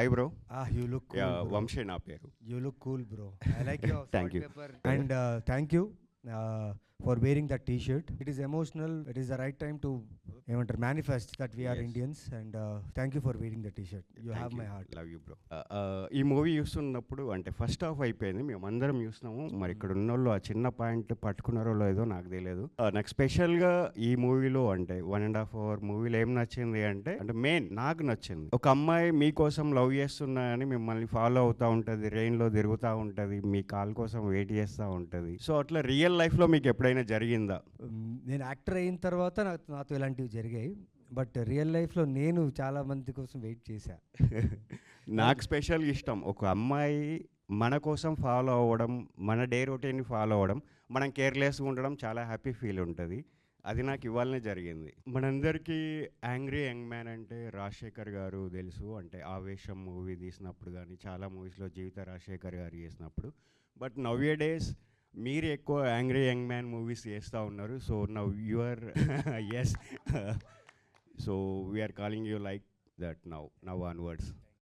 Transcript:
Hi bro. You look cool, Yeah, bro. Vamshi na peru. You look cool, bro. I like your Thank salt you. pepper. And thank you for wearing that T-shirt. It is emotional. It is the right time to manifest that we are Yes. Indians. And thank you for wearing the T-shirt. You have my heart. Love you bro. ఈ movie చూస్తున్నప్పుడు అంటే first half అయిపోయింది, మేము అందరం చూసినాము. మరి ఇక్కడ ఉన్నోళ్ళు ఆ చిన్న పాయింట్ పట్టుకున్నారో లేదో నాకు తెలియదు. నాకు స్పెషల్గా ఈ మూవీలో అంటే 1.5 అవర్ మూవీలో ఏం నచ్చింది అంటే మెయిన్ నాకు నచ్చింది, ఒక అమ్మాయి మీకోసం లవ్ చేస్తున్నా అని మిమ్మల్ని ఫాలో అవుతూ ఉంటుంది, రెయిన్లో తిరుగుతూ ఉంటుంది, మీ కాల్ కోసం వెయిట్ చేస్తూ ఉంటుంది. సో అట్లా రియల్ లైఫ్లో మీకు ఎప్పుడైనా జరిగిందా? నేను యాక్టర్ అయిన తర్వాత నాతో ఇలాంటివి జరిగాయి. బట్ రియల్ లైఫ్లో నేను చాలా మంది కోసం వెయిట్ చేశా. నాకు స్పెషల్ ఇష్టం ఒక అమ్మాయి మన కోసం ఫాలో అవ్వడం, మన డే రొటీన్ని ఫాలో అవ్వడం, మనం కేర్లెస్గా ఉండడం చాలా హ్యాపీ ఫీల్ ఉంటుంది. అది నాకు ఇవాళనే జరిగింది. మనందరికీ యాంగ్రీ యంగ్ మ్యాన్ అంటే రాజశేఖర్ గారు తెలుసు, అంటే ఆవేశం మూవీ తీసినప్పుడు కానీ చాలా మూవీస్లో జీవిత రాజశేఖర్ గారు చేసినప్పుడు. బట్ నవ్ ఏ డేస్ మీరు ఎక్కువ యాంగ్రీ యంగ్ మ్యాన్ మూవీస్ చేస్తూ ఉన్నారు. So now your S, so we are calling you like that now onwards.